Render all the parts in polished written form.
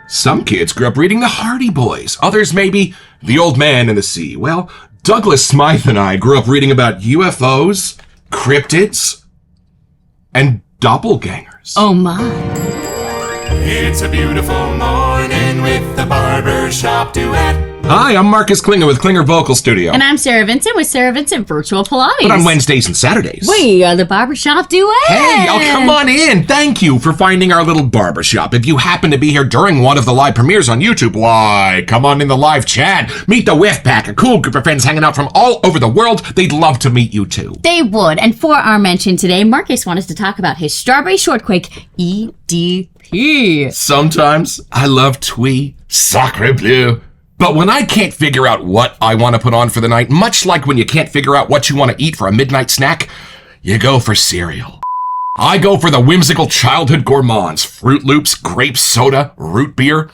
Some kids grew up reading the Hardy Boys. Others maybe The Old Man and the Sea. Well, Douglas Smythe and I grew up reading about UFOs, cryptids, and doppelgangers. Oh my. It's a beautiful morning with the Barbershop Duet. Hi, I'm Marcus Klinger with Klinger Vocal Studio. And I'm Sarah Vincent with Sarah Vincent Virtual Pilates. But on Wednesdays and Saturdays. We are the Barbershop Duet. Hey, come on in. Thank you for finding our little barbershop. If you happen to be here during one of the live premieres on YouTube, why, come on in the live chat. Meet the Whiff Pack, a cool group of friends hanging out from all over the world. They'd love to meet you too. They would. And for our mention today, Marcus wanted us to talk about his Strawberry Shortcake EDP. Sometimes I love twee, sacre bleu. But when I can't figure out what I want to put on for the night, much like when you can't figure out what you want to eat for a midnight snack, you go for cereal. I go for the whimsical childhood gourmands, Fruit Loops, grape soda, root beer.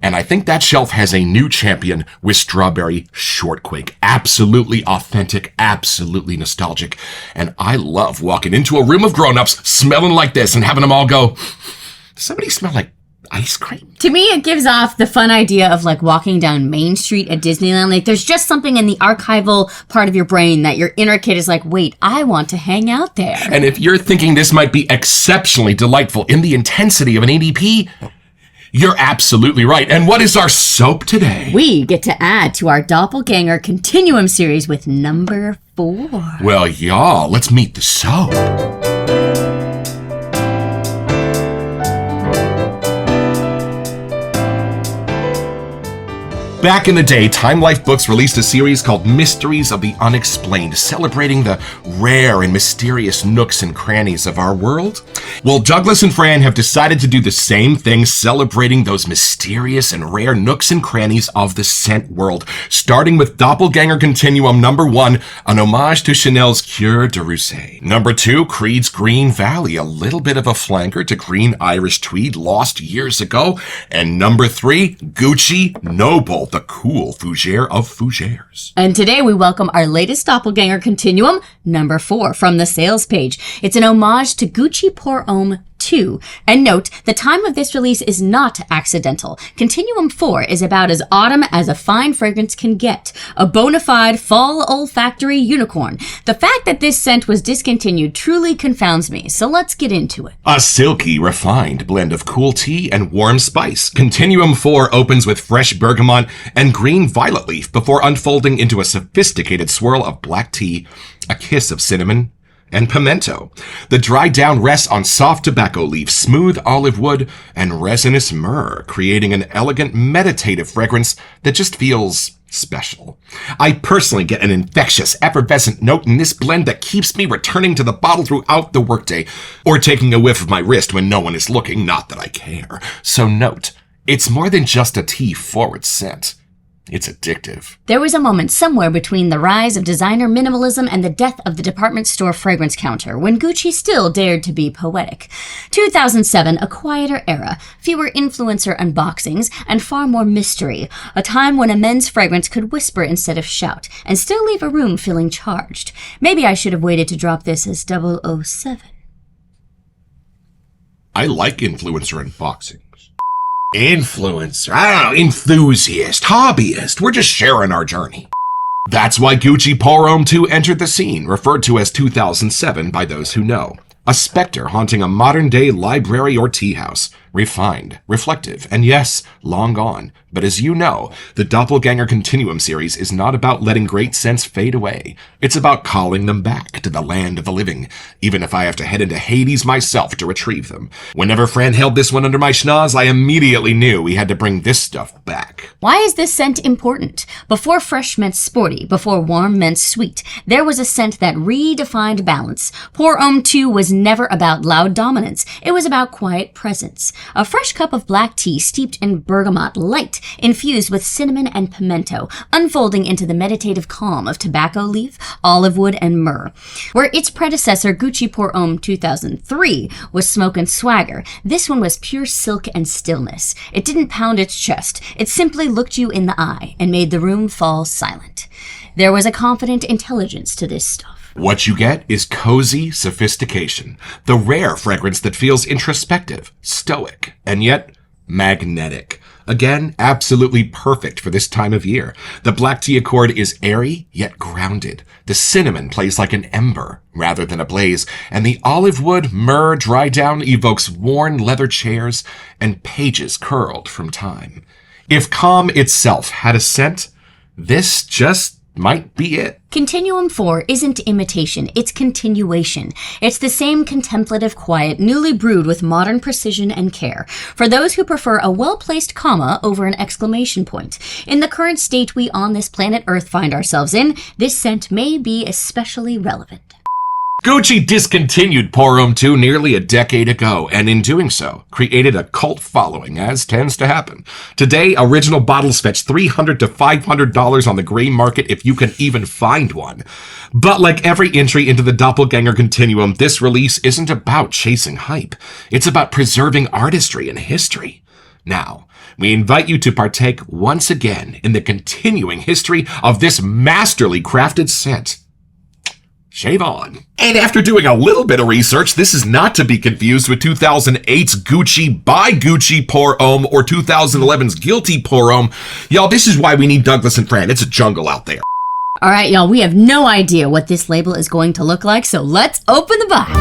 And I think that shelf has a new champion with Strawberry Shortcake. Absolutely authentic, absolutely nostalgic. And I love walking into a room of grown-ups smelling like this and having them all go, does somebody smell like ice cream? To me, it gives off the fun idea of like walking down Main Street at Disneyland. Like there's just something in the archival part of your brain that your inner kid is like, wait, I want to hang out there. And if you're thinking this might be exceptionally delightful in the intensity of an EDP, you're absolutely right. And what is our soap today? We get to add to our Doppelgänger Continuum series with number 4. Well, y'all, let's meet the soap. Back in the day, Time Life Books released a series called Mysteries of the Unexplained, celebrating the rare and mysterious nooks and crannies of our world. Well, Douglas and Fran have decided to do the same thing, celebrating those mysterious and rare nooks and crannies of the scent world, starting with Doppelgänger Continuum number 1, an homage to Chanel's Cœur de Rosé. Number 2, Creed's Green Valley, a little bit of a flanker to Green Irish Tweed lost years ago. And number 3, Gucci Noble, the cool fougere of fougères. And today we welcome our latest Doppelgänger Continuum, number 4, from the sales page. It's an homage to Gucci Pour Homme 2. And note, the time of this release is not accidental. Continuum 4 is about as autumn as a fine fragrance can get. A bona fide fall olfactory unicorn. The fact that this scent was discontinued truly confounds me, so let's get into it. A silky, refined blend of cool tea and warm spice. Continuum 4 opens with fresh bergamot and green violet leaf before unfolding into a sophisticated swirl of black tea, a kiss of cinnamon, and pimento. The dry down rests on soft tobacco leaf, smooth olive wood, and resinous myrrh, creating an elegant, meditative fragrance that just feels special. I personally get an infectious, effervescent note in this blend that keeps me returning to the bottle throughout the workday, or taking a whiff of my wrist when no one is looking, not that I care. So note, it's more than just a tea-forward scent. It's addictive. There was a moment somewhere between the rise of designer minimalism and the death of the department store fragrance counter when Gucci still dared to be poetic. 2007, a quieter era, fewer influencer unboxings, and far more mystery. A time when a men's fragrance could whisper instead of shout, and still leave a room feeling charged. Maybe I should have waited to drop this as 007. I like influencer unboxings. Influencer, I don't know, enthusiast, hobbyist, we're just sharing our journey. That's why Gucci Pour Homme 2 entered the scene, referred to as 2007 by those who know. A specter haunting a modern-day library or tea house. Refined, reflective, and yes, long gone. But as you know, the Doppelgänger Continuum series is not about letting great scents fade away. It's about calling them back to the land of the living, even if I have to head into Hades myself to retrieve them. Whenever Fran held this one under my schnoz, I immediately knew we had to bring this stuff back. Why is this scent important? Before fresh meant sporty, before warm meant sweet, there was a scent that redefined balance. Pour Homme 2 was never about loud dominance. It was about quiet presence. A fresh cup of black tea steeped in bergamot light, infused with cinnamon and pimento, unfolding into the meditative calm of tobacco leaf, olive wood, and myrrh. Where its predecessor, Gucci Pour Homme 2003, was smoke and swagger, this one was pure silk and stillness. It didn't pound its chest. It simply looked you in the eye and made the room fall silent. There was a confident intelligence to this stuff. What you get is cozy sophistication, the rare fragrance that feels introspective, stoic, and yet magnetic. Again, absolutely perfect for this time of year. The black tea accord is airy, yet grounded. The cinnamon plays like an ember rather than a blaze, and the olive wood, myrrh, dry down evokes worn leather chairs and pages curled from time. If calm itself had a scent, this just might be it. Continuum 4 isn't imitation, it's continuation. It's the same contemplative quiet, newly brewed with modern precision and care. For those who prefer a well-placed comma over an exclamation point. In the current state we on this planet Earth find ourselves in, this scent may be especially relevant. Gucci discontinued Pour Homme 2 nearly a decade ago, and in doing so, created a cult following, as tends to happen. Today, original bottles fetch $300 to $500 on the gray market if you can even find one. But like every entry into the Doppelgänger Continuum, this release isn't about chasing hype. It's about preserving artistry and history. Now, we invite you to partake once again in the continuing history of this masterly crafted scent. Shave on. And after doing a little bit of research, this is not to be confused with 2008's Gucci by Gucci Pour Homme or 2011's Guilty Pour Homme. Y'all, this is why we need Douglas and Fran. It's a jungle out there. All right, y'all, we have no idea what this label is going to look like, so let's open the box.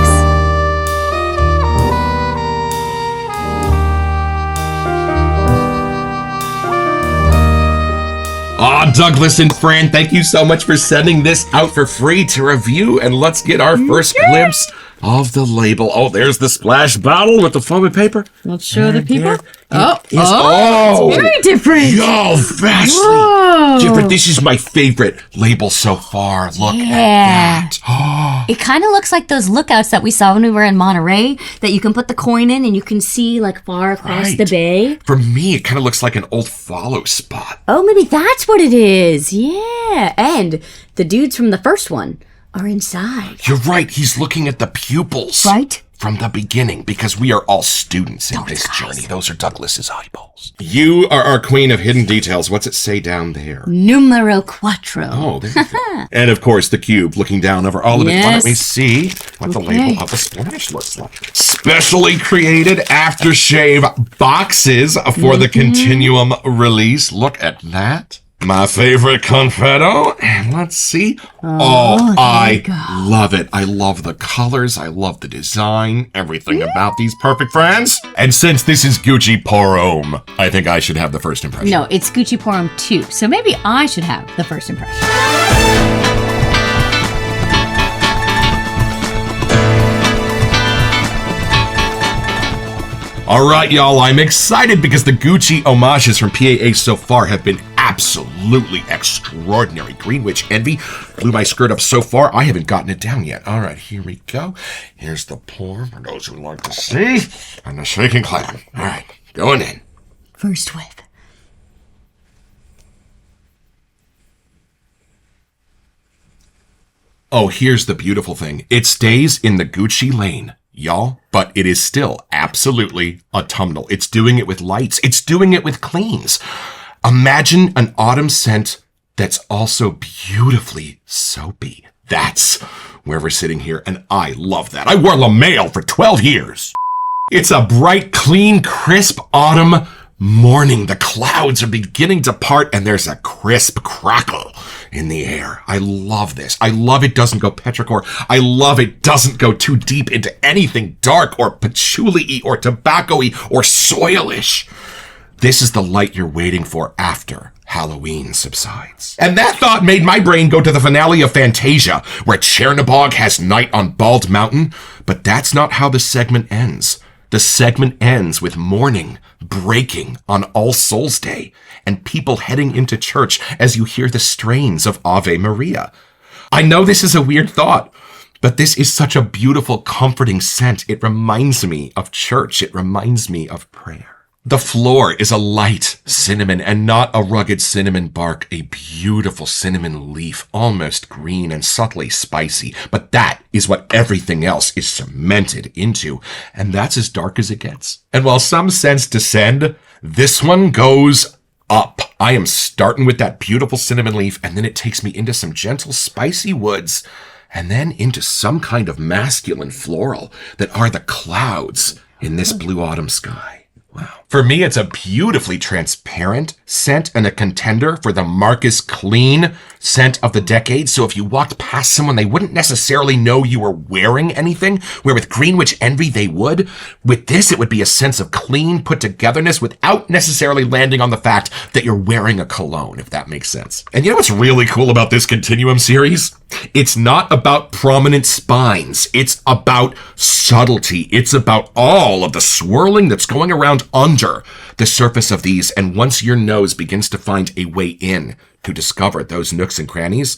Aw, Douglas and Fran, thank you so much for sending this out for free to review, and let's get our first glimpse of the label. Oh, there's the splash bottle with the foaming paper. Let's show the people. It's very different. Yo, vastly Whoa. different. This is my favorite label so far. Look at that. It kind of looks like those lookouts that we saw when we were in Monterey, that you can put the coin in and you can see like far across the bay. For me, it kind of looks like an old follow spot. Oh, maybe that's what it is. Yeah. And the dudes from the first one are inside. You're right. He's looking at the pupils. Right? From the beginning, because we are all students in this journey. Those are Douglas's eyeballs. You are our queen of hidden details. What's it say down there? Numero cuatro. Oh, there you go. And of course, the cube looking down over all of it. Why don't we see what the label of the splash looks like? Specially created aftershave boxes for the Continuum release. Look at that. My favorite confetto. And let's see. I love it. I love the colors. I love the design. Everything about these perfect friends. And since this is Gucci Pour Homme, I think I should have the first impression. No, it's Gucci Pour Homme 2. So maybe I should have the first impression. All right, y'all, I'm excited because the Gucci homages from PAA so far have been absolutely extraordinary. Green Witch Envy blew my skirt up so far, I haven't gotten it down yet. All right, here we go. Here's the pour for those who like to see. And the shaking clam. All right, going in. First whiff. Oh, here's the beautiful thing. It stays in the Gucci lane, y'all, but it is still absolutely autumnal. It's doing it with lights. It's doing it with cleans. Imagine an autumn scent that's also beautifully soapy. That's where we're sitting here, and I love that. I wore La Mail for 12 years. It's a bright, clean, crisp autumn morning. The clouds are beginning to part, and there's a crisp crackle in the air. I love this. I love it doesn't go petrichor. I love it doesn't go too deep into anything dark or patchouli-y or tobacco-y or soilish. This is the light you're waiting for after Halloween subsides. And that thought made my brain go to the finale of Fantasia, where Chernobog has night on Bald Mountain. But that's not how the segment ends. The segment ends with morning breaking on All Souls Day and people heading into church as you hear the strains of Ave Maria. I know this is a weird thought, but this is such a beautiful, comforting scent. It reminds me of church. It reminds me of prayer. The floor is a light cinnamon and not a rugged cinnamon bark, a beautiful cinnamon leaf, almost green and subtly spicy. But that is what everything else is cemented into, and that's as dark as it gets. And while some scents descend, this one goes up. I am starting with that beautiful cinnamon leaf, and then it takes me into some gentle, spicy woods, and then into some kind of masculine floral that are the clouds in this blue autumn sky. Wow. For me, it's a beautifully transparent scent and a contender for the Marcus Clean scent of the decade. So if you walked past someone, they wouldn't necessarily know you were wearing anything, where with Greenwich Envy, they would. With this, it would be a sense of clean put-togetherness without necessarily landing on the fact that you're wearing a cologne, if that makes sense. And you know what's really cool about this Continuum series? It's not about prominent spines. It's about subtlety. It's about all of the swirling that's going around under the surface of these. And once your nose begins to find a way in to discover those nooks and crannies,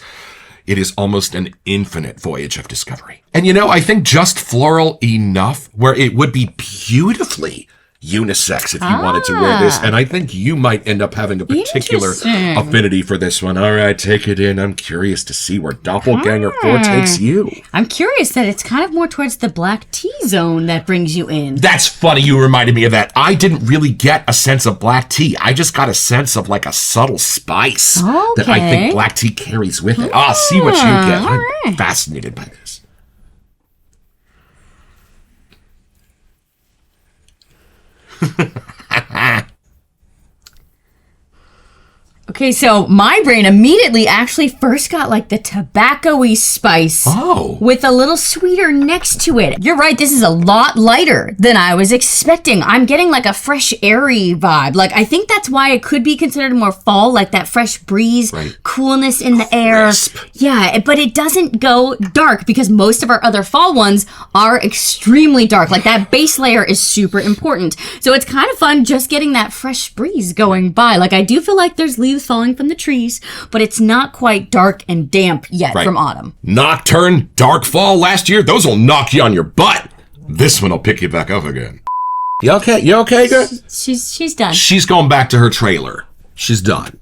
it is almost an infinite voyage of discovery. And you know, I think just floral enough where it would be beautifully unisex if you wanted to wear this. And I think you might end up having a particular affinity for this one. All right, take it in. I'm curious to see where Doppelgänger 4 takes you. I'm curious that it's kind of more towards the black tea zone that brings you in. That's funny. You reminded me of that. I didn't really get a sense of black tea. I just got a sense of like a subtle spice that I think black tea carries with it. I'll see what you get. I'm fascinated by this. Okay, so my brain immediately actually first got like the tobacco-y spice with a little sweeter next to it. You're right, this is a lot lighter than I was expecting. I'm getting like a fresh, airy vibe. Like, I think that's why it could be considered more fall, like that fresh breeze, coolness in the air. Yeah, but it doesn't go dark because most of our other fall ones are extremely dark. Like, that base layer is super important. So it's kind of fun just getting that fresh breeze going by. Like, I do feel like there's leaves falling from the trees, but it's not quite dark and damp yet from autumn. Nocturne, dark fall last year, those will knock you on your butt. This one will pick you back up again. You okay? You okay, girl? She's done. She's going back to her trailer. She's done.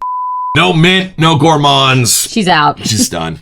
No mint, no gourmands. She's out. She's done.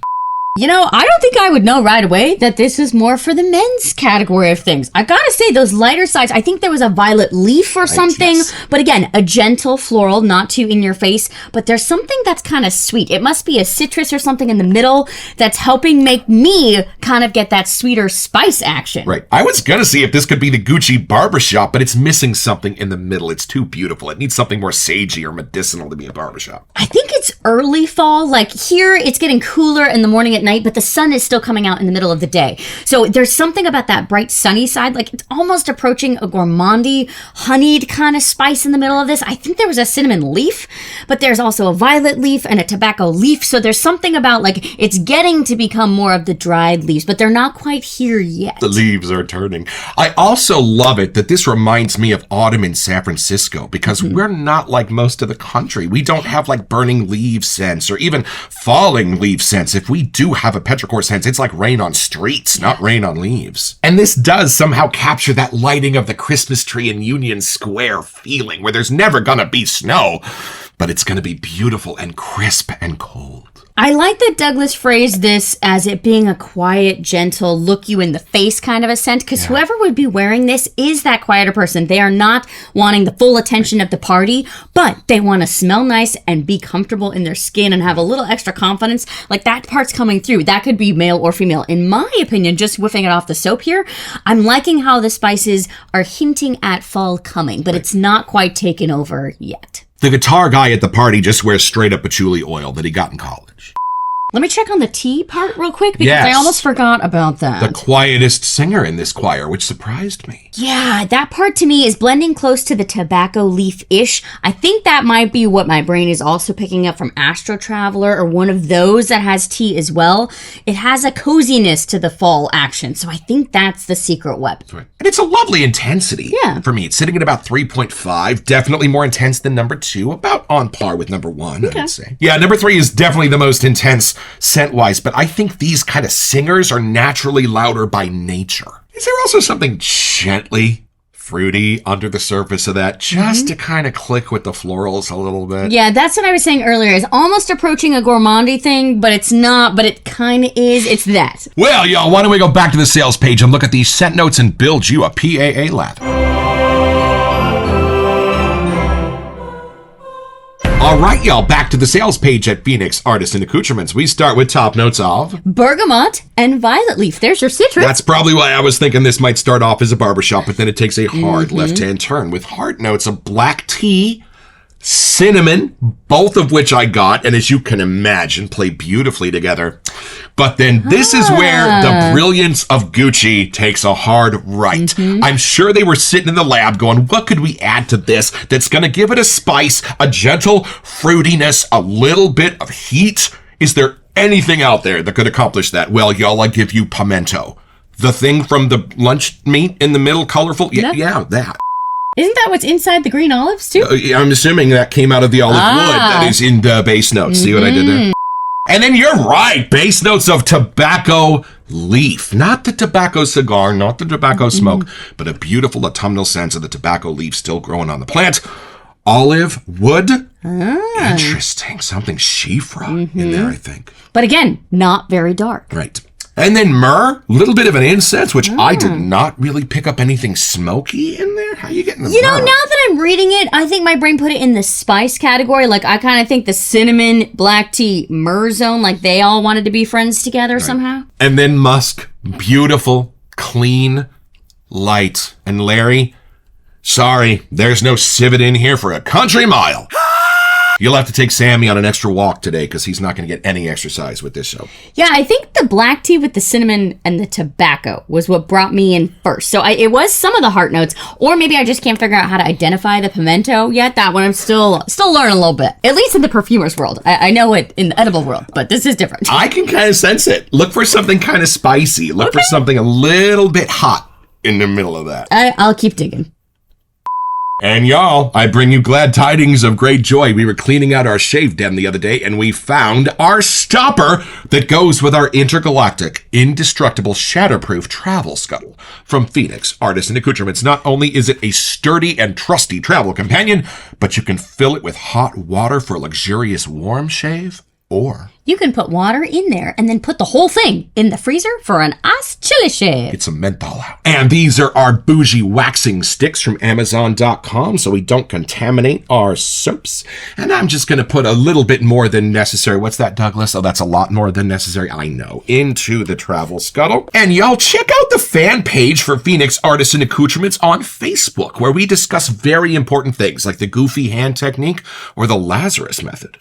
You know, I don't think I would know right away that this is more for the men's category of things. I gotta say, those lighter sides, I think there was a violet leaf or something. But again, a gentle floral, not too in your face. But there's something that's kind of sweet. It must be a citrus or something in the middle that's helping make me kind of get that sweeter spice action. Right. I was gonna see if this could be the Gucci Barbershop, but it's missing something in the middle. It's too beautiful. It needs something more sagey or medicinal to be a barbershop. I think it's early fall. Like here, it's getting cooler in the morning at night, but the sun is still coming out in the middle of the day. So there's something about that bright sunny side, like it's almost approaching a gourmandy, honeyed kind of spice in the middle of this. I think there was a cinnamon leaf, but there's also a violet leaf and a tobacco leaf. So there's something about like it's getting to become more of the dried leaves, but they're not quite here yet. The leaves are turning. I also love it that this reminds me of autumn in San Francisco because we're not like most of the country. We don't have like burning leaf scents or even falling leaf scents. If we do have a petrichor sense, it's like rain on streets, not rain on leaves. And this does somehow capture that lighting of the Christmas tree in Union Square feeling where there's never gonna be snow, but it's gonna be beautiful and crisp and cold. I like that Douglas phrased this as it being a quiet, gentle, look you in the face kind of a scent, because whoever would be wearing this is that quieter person. They are not wanting the full attention of the party, but they want to smell nice and be comfortable in their skin and have a little extra confidence. Like that part's coming through. That could be male or female. In my opinion, just whiffing it off the soap here, I'm liking how the spices are hinting at fall coming, but it's not quite taken over yet. The guitar guy at the party just wears straight up patchouli oil that he got in college. Let me check on the tea part real quick because I almost forgot about that. The quietest singer in this choir, which surprised me. Yeah, that part to me is blending close to the tobacco leaf-ish. I think that might be what my brain is also picking up from Astro Traveler or one of those that has tea as well. It has a coziness to the fall action, so I think that's the secret weapon. Right. And it's a lovely intensity for me. It's sitting at about 3.5, definitely more intense than number 2, about on par with number 1, I would say. Yeah, number 3 is definitely the most intense scent-wise, but I think these kind of singers are naturally louder by nature. Is there also something gently fruity under the surface of that, just to kind of click with the florals a little bit? Yeah, that's what I was saying earlier. It's almost approaching a gourmandy thing, but it's not, but it kind of is. It's that. Well, y'all, why don't we go back to the sales page and look at these scent notes and build you a PAA lather. All right, y'all, back to the sales page at Phoenix Artisan Accoutrements. We start with top notes of bergamot and violet leaf. There's your citrus. That's probably why I was thinking this might start off as a barbershop, but then it takes a hard left-hand turn with heart notes of black tea, cinnamon, both of which I got, and as you can imagine, play beautifully together. But then this is where the brilliance of Gucci takes a hard right. I'm sure they were sitting in the lab going, what could we add to this that's going to give it a spice, a gentle fruitiness, a little bit of heat? Is there anything out there that could accomplish that? Well, y'all, I give you pimento. The thing from the lunch meat in the middle, colorful? Yeah, that. Isn't that what's inside the green olives, too? I'm assuming that came out of the olive wood that is in the base notes. See what I did there? And then you're right, base notes of tobacco leaf. Not the tobacco cigar, not the tobacco smoke, but a beautiful autumnal sense of the tobacco leaf still growing on the plant. Olive wood. Interesting. Something Shifra in there, I think. But again, not very dark. Right. And then myrrh, a little bit of an incense, which I did not really pick up anything smoky in there. How are you getting the You know, myrrh? now that I'm reading it, I think my brain put it in the spice category. Like, I kind of think the cinnamon, black tea, myrrh zone, like they all wanted to be friends together somehow. And then musk, beautiful, clean, light. And Larry, sorry, there's no civet in here for a country mile. You'll have to take Sammy on an extra walk today because he's not going to get any exercise with this show. Yeah, I think the black tea with the cinnamon and the tobacco was what brought me in first. So it was some of the heart notes, or maybe I just can't figure out how to identify the pimento yet. That one I'm still learning a little bit. At least in the perfumer's world. I know it in the edible world, but this is different. I can kind of sense it. Look for something kind of spicy. Look for something a little bit hot in the middle of that. I'll keep digging. And y'all, I bring you glad tidings of great joy. We were cleaning out our shave den the other day, and we found our stopper that goes with our intergalactic, indestructible, shatterproof travel scuttle from Phoenix Artisan Accoutrements. Not only is it a sturdy and trusty travel companion, but you can fill it with hot water for a luxurious warm shave, or You can put water in there and then put the whole thing in the freezer for an ice chili shave. get some menthol out. And these are our bougie waxing sticks from Amazon.com, so we don't contaminate our soaps. And I'm just going to put a little bit more than necessary. What's that, Douglas? Oh, that's a lot more than necessary. I know. Into the travel scuttle. And y'all, check out the fan page for Phoenix Artisan Accoutrements on Facebook, where we discuss very important things like the goofy hand technique or the Lazarus method.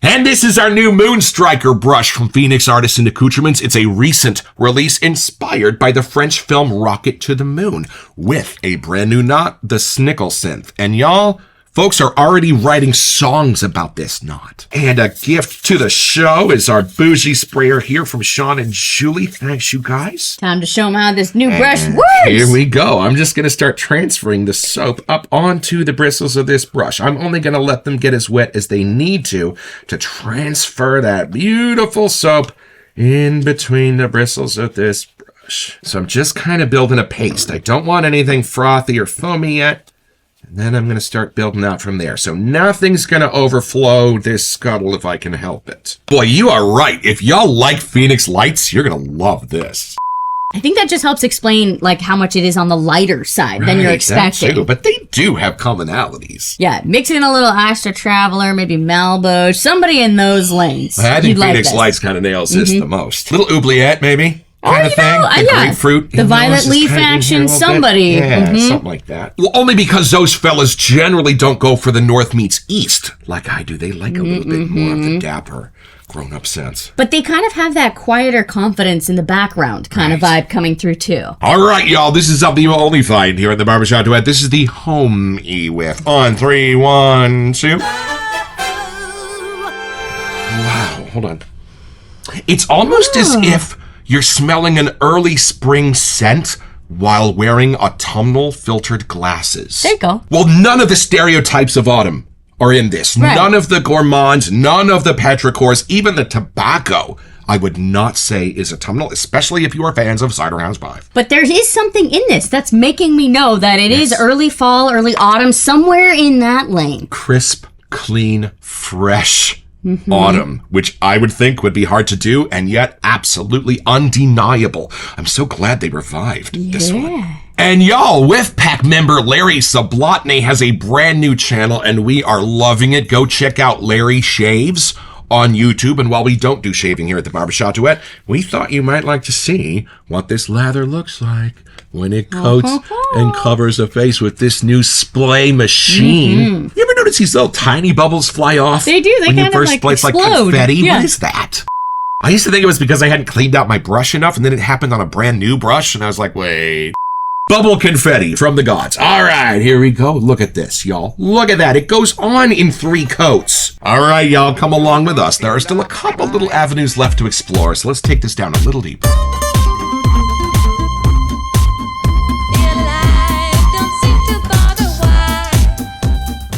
And this is our new Moonstriker brush from Phoenix Artisan Accoutrements. It's a recent release inspired by the French film Rocket to the Moon with a brand new knot, the Snickle Synth. And y'all, folks are already writing songs about this knot. And a gift to the show is our bougie sprayer here from Sean and Julie. Thanks, you guys. Time to show them how this new brush And works. here we go. I'm just going to start transferring the soap up onto the bristles of this brush. I'm only going to let them get as wet as they need to transfer that beautiful soap in between the bristles of this brush. So I'm just kind of building a paste. I don't want anything frothy or foamy yet. And then I'm going to start building out from there. So nothing's going to overflow this scuttle if I can help it. Boy, you are right. If y'all like Phoenix Lights, you're going to love this. I think that just helps explain like how much it is on the lighter side than you're Right, expecting. that too, but they do have commonalities. Yeah, mix in a little Astra Traveler, maybe Malbo, somebody in those lanes. I think You'd like Phoenix this. Lights kind of nails this the most. Little oubliette, maybe? Kind of you thing. know, The yeah. grapefruit. The violet leaf action, somebody. Yeah, something like that. Well, only because those fellas generally don't go for the north meets east like I do. They like a little bit more of the dapper, grown-up sense. But they kind of have that quieter confidence in the background kind of vibe coming through too. All right, y'all. This is something you'll only find here at the Barbershop Duet. This is the home e-whiff. On 3, 1, 2. Wow, hold on. It's almost as if you're smelling an early spring scent while wearing autumnal filtered glasses. There you go. Well, none of the stereotypes of autumn are in this. Right. None of the gourmands, none of the petrichors, even the tobacco, I would not say is autumnal, especially if you are fans of Cider House 5. But there is something in this that's making me know that it is early fall, early autumn, somewhere in that lane. Crisp, clean, fresh autumn, which I would think would be hard to do, and yet absolutely undeniable. I'm so glad they revived this one. And y'all, Pack member Larry Sablotny has a brand new channel, and we are loving it. Go check out Larry Shaves on YouTube. And while we don't do shaving here at the Barbershop Duet, we thought you might like to see what this lather looks like when it coats and covers a face with this new splay machine. You ever notice these little tiny bubbles fly off? They do. They when kind you first of play, it's like explode. confetti. Yeah. What is that? I used to think it was because I hadn't cleaned out my brush enough, and then it happened on a brand new brush, and I was like, wait. Bubble confetti from the gods. All right, here we go. Look at this, y'all. Look at that. It goes on in 3 coats. All right, y'all, come along with us. There are still a couple little avenues left to explore, so let's take this down a little deeper.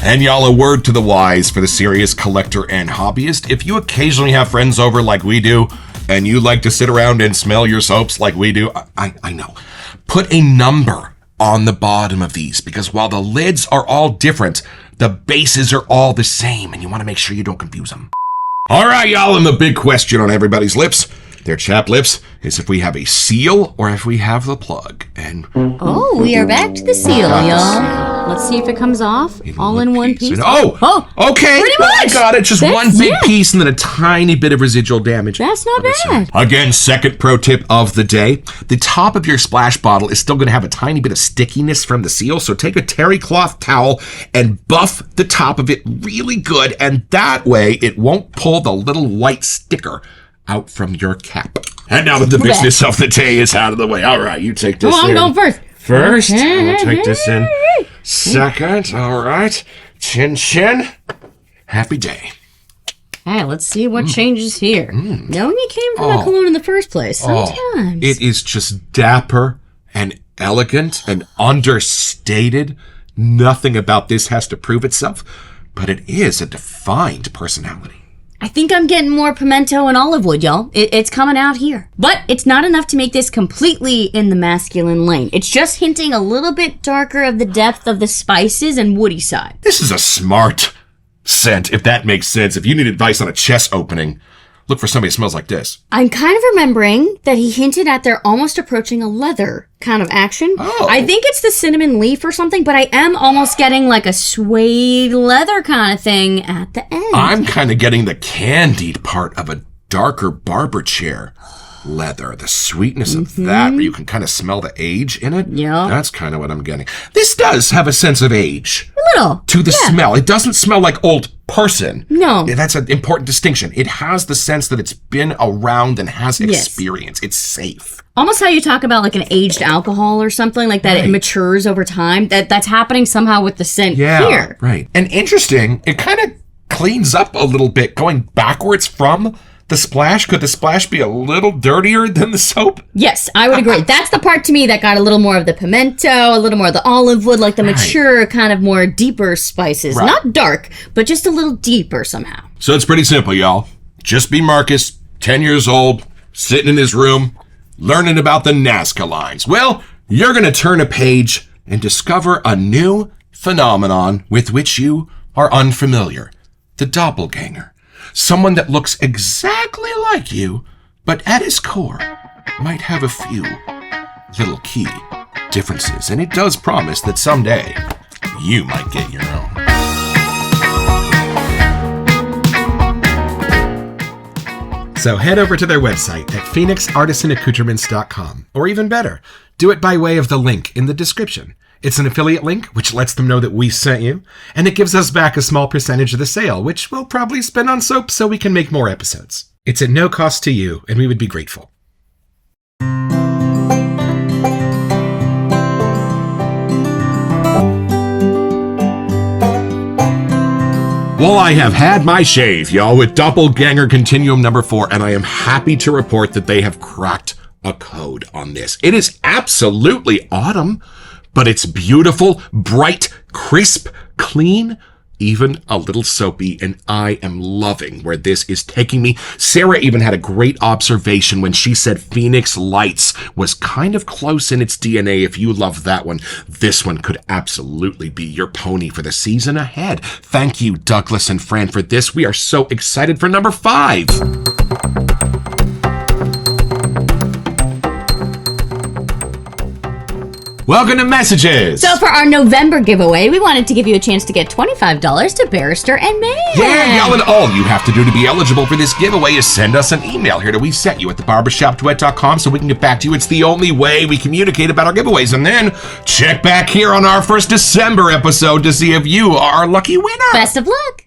And y'all, a word to the wise for the serious collector and hobbyist. If you occasionally have friends over like we do, and you like to sit around and smell your soaps like we do, I know. Put a number on the bottom of these, because while the lids are all different, the bases are all the same, and you want to make sure you don't confuse them. All right, y'all, and the big question on everybody's lips, their chapped lips, is if we have a seal or if we have the plug. And oh, we are back to the seal, y'all. Let's see if it comes off all in one piece. Okay. Pretty much. I got it. Just one big piece and then a tiny bit of residual damage. That's not bad. Again, second pro tip of the day. The top of your splash bottle is still going to have a tiny bit of stickiness from the seal, so take a terry cloth towel and buff the top of it really good, and that way it won't pull the little white sticker out from your cap. And now that the business of the day is out of the way. All right, you take this in. I'm going first. First, I'll take this in. Second, all right. Chin chin. Happy day. Hey, let's see what changes here. Knowing you came from the cologne in the first place, sometimes. It is just dapper and elegant and understated. Nothing about this has to prove itself, but it is a defined personality. I think I'm getting more pimento and olive wood, y'all. It's coming out here. But it's not enough to make this completely in the masculine lane. It's just hinting a little bit darker of the depth of the spices and woody side. This is a smart scent, if that makes sense. If you need advice on a chest opening, look for somebody who smells like this. I'm kind of remembering that he hinted at they're almost approaching a leather kind of action. Oh. I think it's the cinnamon leaf or something, but I am almost getting like a suede leather kind of thing at the end. I'm kind of getting the candied part of a darker barber chair leather. The sweetness of that, where you can kind of smell the age in it. Yeah. That's kind of what I'm getting. This does have a sense of age. A little. To the smell. It doesn't smell like old person. No. That's an important distinction. It has the sense that it's been around and has experience. It's safe. Almost how you talk about like an aged alcohol or something like that. It matures over time. That's happening somehow with the scent here. Right. And interesting, it kind of cleans up a little bit going backwards from the splash. Could the splash be a little dirtier than the soap? Yes, I would agree. That's the part to me that got a little more of the pimento, a little more of the olive wood, like the mature kind of more deeper spices. Right. Not dark, but just a little deeper somehow. So it's pretty simple, y'all. Just be Marcus, 10 years old, sitting in his room, learning about the Nazca lines. Well, you're going to turn a page and discover a new phenomenon with which you are unfamiliar. The doppelganger. Someone that looks exactly like you, but at his core might have a few little key differences. And it does promise that someday you might get your own. So head over to their website at phoenixartisanaccoutrements.com. Or even better, do it by way of the link in the description. It's an affiliate link, which lets them know that we sent you, and it gives us back a small percentage of the sale, which we'll probably spend on soap so we can make more episodes. It's at no cost to you, and we would be grateful. Well, I have had my shave, y'all, with Doppelgänger Continuum number 4, and I am happy to report that they have cracked a code on this. It is absolutely autumn, but it's beautiful, bright, crisp, clean, even a little soapy, and I am loving where this is taking me. Sarah even had a great observation when she said Phoenix Lights was kind of close in its DNA. If you love that one, this one could absolutely be your pony for the season ahead. Thank you, Douglas and Fran, for this. We are so excited for number 5. Welcome to Messages. So for our November giveaway, we wanted to give you a chance to get $25 to Barrister and May. Yeah, y'all, and all you have to do to be eligible for this giveaway is send us an email here to wesetyou@thebarbershopduet.com so we can get back to you. It's the only way we communicate about our giveaways. And then check back here on our first December episode to see if you are our lucky winner. Best of luck.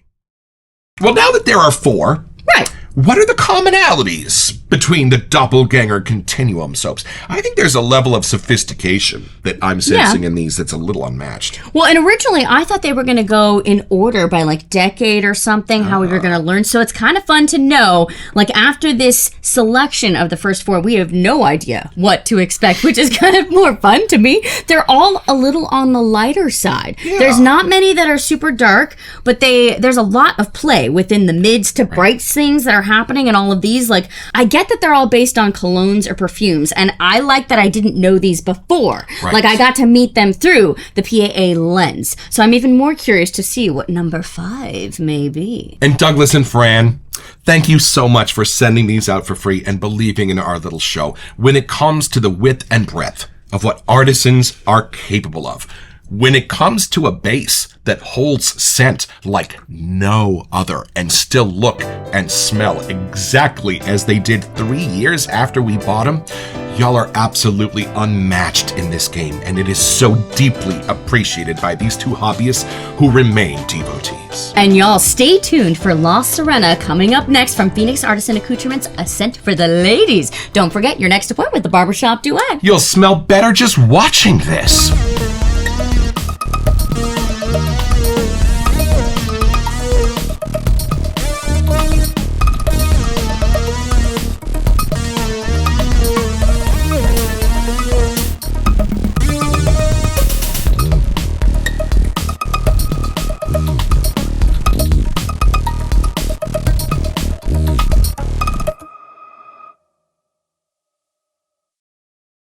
Well, now that there are 4, Right. what are the commonalities between the Doppelgänger Continuum soaps? I think there's a level of sophistication that I'm sensing in these that's a little unmatched. Well, and originally I thought they were going to go in order by like decade or something, how we were going to learn. So it's kind of fun to know, like after this selection of the first 4, we have no idea what to expect, which is kind of more fun to me. They're all a little on the lighter side. Yeah. There's not many that are super dark, but there's a lot of play within the mids to brights things that are happening in all of these. Like, I get that they're all based on colognes or perfumes, and I like that I didn't know these before. Right. Like, I got to meet them through the PAA lens. So I'm even more curious to see what number 5 may be. And Douglas and Fran, thank you so much for sending these out for free and believing in our little show when it comes to the width and breadth of what artisans are capable of. When it comes to a base that holds scent like no other and still look and smell exactly as they did 3 years after we bought them, y'all are absolutely unmatched in this game, and it is so deeply appreciated by these 2 hobbyists who remain devotees. And y'all stay tuned for La Serena coming up next from Phoenix Artisan Accoutrements, a scent for the ladies. Don't forget your next appointment with the Barbershop Duet. You'll smell better just watching this.